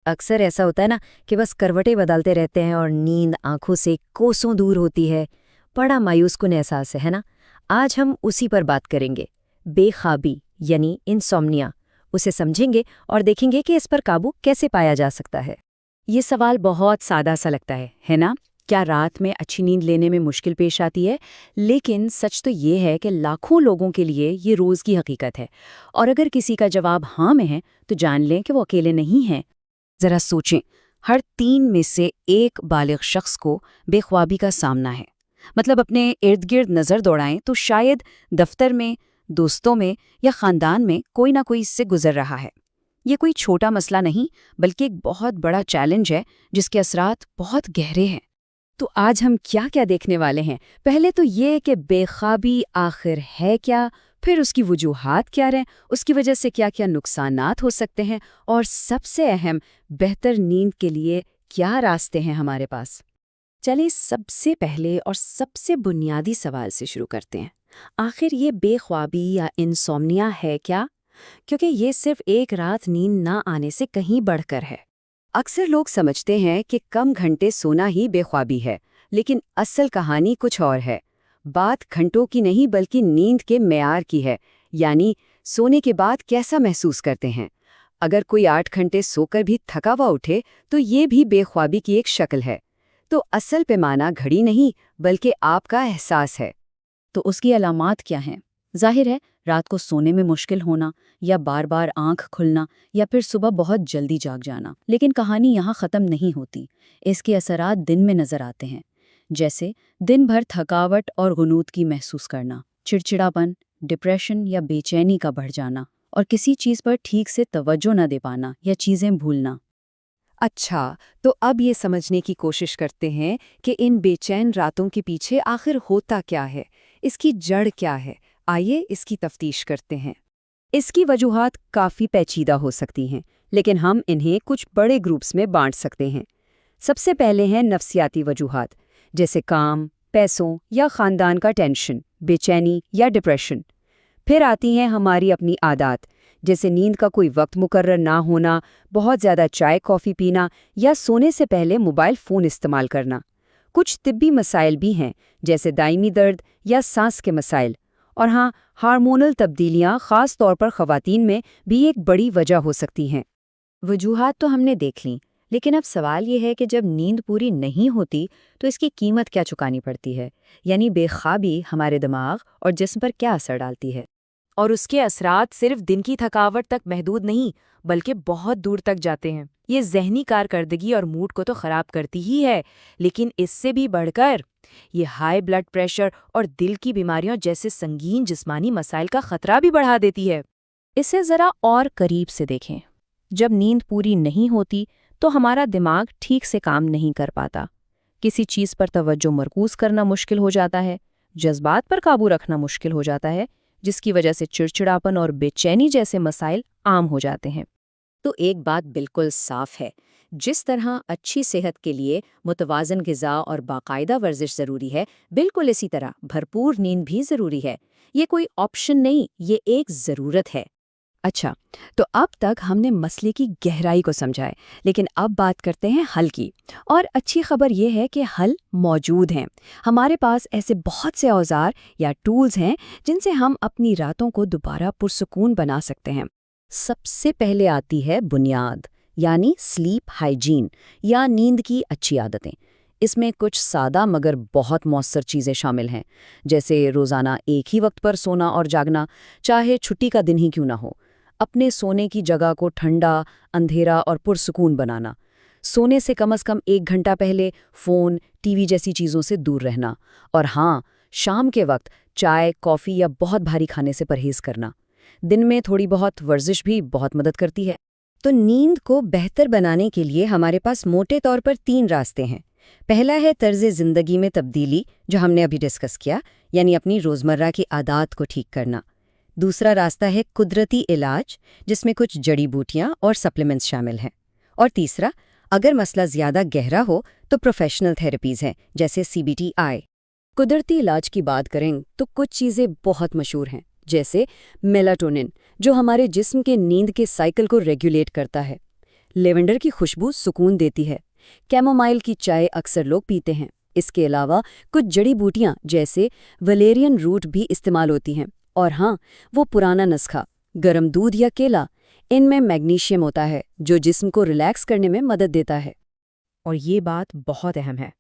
अक्सर ऐसा होता है ना कि बस करवटें बदलते रहते हैं और नींद आंखों से कोसों दूर होती है। बड़ा मायूसकुन एहसास है ना? आज हम उसी पर बात करेंगे। बेख्वाबी यानी इंसोम्निया, उसे समझेंगे और देखेंगे कि इस पर काबू कैसे पाया जा सकता है। ये सवाल बहुत सादा सा लगता है ना? क्या रात में अच्छी नींद लेने में मुश्किल पेश आती है? लेकिन सच तो ये है कि लाखों लोगों के लिए ये रोज़ की हकीकत है। और अगर किसी का जवाब हाँ में है, तो जान लें कि वो अकेले नहीं हैं। ज़रा सोचें, हर 3 में से एक बालिग शख्स को बेख्वाबी का सामना है। मतलब अपने इर्द गिर्द नज़र दौड़ाएं तो शायद दफ्तर में, दोस्तों में या ख़ानदान में कोई ना कोई इससे गुजर रहा है। ये कोई छोटा मसला नहीं, बल्कि एक बहुत बड़ा चैलेंज है जिसके असरात बहुत गहरे हैं। तो आज हम क्या क्या देखने वाले हैं? पहले तो ये कि बेख्वाबी आखिर है क्या, फिर उसकी वजूहात क्या हैं, उसकी वजह से क्या क्या नुकसानात हो सकते हैं, और सबसे अहम, बेहतर नींद के लिए क्या रास्ते हैं हमारे पास। चलिए सबसे पहले और सबसे बुनियादी सवाल से शुरू करते हैं। आखिर ये बेख्वाबी या इंसोम्निया है क्या? क्योंकि ये सिर्फ एक रात नींद ना आने से कहीं बढ़कर है। अक्सर लोग समझते हैं कि कम घंटे सोना ही बेख्वाबी है, लेकिन असल कहानी कुछ और है। बात घंटों की नहीं बल्कि नींद के मेयार की है, यानी सोने के बाद कैसा महसूस करते हैं। अगर कोई 8 घंटे सोकर भी थका हुआ उठे तो ये भी बेख्वाबी की एक शक्ल है। तो असल पैमाना घड़ी नहीं बल्कि आपका एहसास है। तो उसकी अलामात क्या हैं? जाहिर है, रात को सोने में मुश्किल होना, या बार बार आंख खुलना, या फिर सुबह बहुत जल्दी जाग जाना। लेकिन कहानी यहाँ ख़त्म नहीं होती। इसके असरात दिन में नज़र आते हैं, जैसे दिन भर थकावट और गुनूद की महसूस करना, चिड़चिड़ापन, डिप्रेशन या बेचैनी का बढ़ जाना, और किसी चीज़ पर ठीक से तवज्जो न दे पाना या चीज़ें भूलना। अच्छा, तो अब ये समझने की कोशिश करते हैं कि इन बेचैन रातों के पीछे आखिर होता क्या है, इसकी जड़ क्या है। आइए इसकी तफ्तीश करते हैं। इसकी वजूहात काफ़ी पेचीदा हो सकती हैं, लेकिन हम इन्हें कुछ बड़े ग्रुप्स में बांट सकते हैं। सबसे पहले हैं नफ्सियाती वजूहात, जैसे काम, पैसों या ख़ानदान का टेंशन, बेचैनी या डिप्रेशन। फिर आती हैं हमारी अपनी आदत, जैसे नींद का कोई वक्त मुकर्रर ना होना, बहुत ज़्यादा चाय कॉफ़ी पीना या सोने से पहले मोबाइल फ़ोन इस्तेमाल करना। कुछ तिब्बी मसाइल भी हैं, जैसे दायमी दर्द या सांस के मसाइल। और हाँ, हार्मोनल तब्दीलियाँ ख़ास तौर पर ख़वातीन में भी एक बड़ी वजह हो सकती हैं। वजूहात तो हमने देख लीं, लेकिन अब सवाल ये है कि जब नींद पूरी नहीं होती तो इसकी कीमत क्या चुकानी पड़ती है। यानी बेख्वाबी हमारे दिमाग और जिस्म पर क्या असर डालती है। और उसके असरात सिर्फ दिन की थकावट तक महदूद नहीं, बल्कि बहुत दूर तक जाते हैं। ये ज़हनी कारकर्दगी और मूड को तो ख़राब करती ही है, लेकिन इससे भी बढ़कर ये हाई ब्लड प्रेशर और दिल की बीमारियों जैसे संगीन जिस्मानी मसाइल का खतरा भी बढ़ा देती है। इसे ज़रा और करीब से देखें। जब नींद पूरी नहीं होती तो हमारा दिमाग ठीक से काम नहीं कर पाता। किसी चीज़ पर तवज्जो मरकूज़ करना मुश्किल हो जाता है, जज्बात पर काबू रखना मुश्किल हो जाता है, जिसकी वजह से चिड़चिड़ापन और बेचैनी जैसे मसाइल आम हो जाते हैं। तो एक बात बिल्कुल साफ है, जिस तरह अच्छी सेहत के लिए मुतवाज़न ग़िज़ा और बाकायदा वर्जिश ज़रूरी है, बिल्कुल इसी तरह भरपूर नींद भी ज़रूरी है। ये कोई ऑप्शन नहीं, ये एक ज़रूरत है। अच्छा, तो अब तक हमने मसले की गहराई को समझा है, लेकिन अब बात करते हैं हल की। और अच्छी खबर यह है कि हल मौजूद हैं। हमारे पास ऐसे बहुत से औजार या टूल्स हैं जिनसे हम अपनी रातों को दोबारा पुरसुकून बना सकते हैं। सबसे पहले आती है बुनियाद, यानी स्लीप हाइजीन या नींद की अच्छी आदतें। इसमें कुछ सादा मगर बहुत मौसर चीज़ें शामिल हैं, जैसे रोज़ाना एक ही वक्त पर सोना और जागना, चाहे छुट्टी का दिन ही क्यों ना हो। अपने सोने की जगह को ठंडा, अंधेरा और पुरसुकून बनाना। सोने से कम 1 घंटा पहले फ़ोन, टीवी जैसी चीज़ों से दूर रहना। और हाँ, शाम के वक्त चाय, कॉफ़ी या बहुत भारी खाने से परहेज़ करना। दिन में थोड़ी बहुत वर्जिश भी बहुत मदद करती है। तो नींद को बेहतर बनाने के लिए हमारे पास मोटे तौर पर 3 रास्ते हैं। पहला है तर्ज़ ज़िंदगी में तब्दीली, जो हमने अभी डिस्कस किया, यानी अपनी रोज़मर्रा की आदत को ठीक करना। दूसरा रास्ता है कुदरती इलाज, जिसमें कुछ जड़ी बूटियां और सप्लीमेंट्स शामिल हैं। और तीसरा, अगर मसला ज़्यादा गहरा हो तो प्रोफेशनल थेरेपीज़ हैं, जैसे CBTI। कुदरती इलाज की बात करें तो कुछ चीज़ें बहुत मशहूर हैं, जैसे मेलाटोनिन, जो हमारे जिस्म के नींद के साइकिल को रेगुलेट करता है। لیونڈر کی خوشبو سکون دیتی ہے۔ کیمومائل کی چائے اکثر لوگ پیتے ہیں۔ اس کے علاوہ کچھ جڑی بوٹیاں جیسے ولیرین روٹ بھی استعمال ہوتی ہیں۔ اور ہاں، وہ پرانا نسخہ گرم دودھ یا کیلا، ان میں میگنیشیم ہوتا ہے جو جسم کو ریلیکس کرنے میں مدد دیتا ہے۔ اور یہ بات بہت اہم ہے۔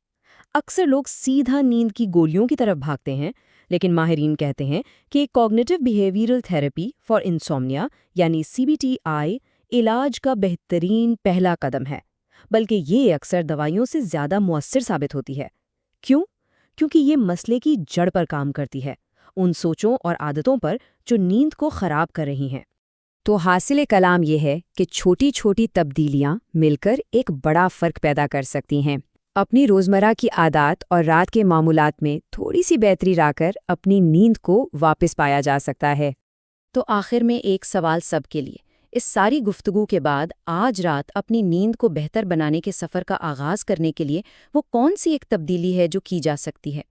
اکثر لوگ سیدھا نیند کی گولیوں کی طرف بھاگتے ہیں، لیکن ماہرین کہتے ہیں کہ کوگنیٹو بیہیویئرل تھراپی فار انسومنیا یعنی CBTI علاج کا بہترین پہلا قدم ہے، بلکہ یہ اکثر دوائیوں سے زیادہ مؤثر ثابت ہوتی ہے۔ کیوں؟ کیونکہ یہ مسئلے کی جڑ پر کام کرتی ہے، ان سوچوں اور عادتوں پر جو نیند کو خراب کر رہی ہیں۔ تو حاصل کلام یہ ہے کہ چھوٹی چھوٹی تبدیلیاں مل کر ایک بڑا فرق پیدا کر سکتی ہیں۔ اپنی روزمرہ کی عادات اور رات کے معمولات میں تھوڑی سی بہتری لا کر اپنی نیند کو واپس پایا جا سکتا ہے۔ تو آخر میں ایک سوال سب کے لیے، اس ساری گفتگو کے بعد آج رات اپنی نیند کو بہتر بنانے کے سفر کا آغاز کرنے کے لیے وہ کون سی ایک تبدیلی ہے جو کی جا سکتی ہے؟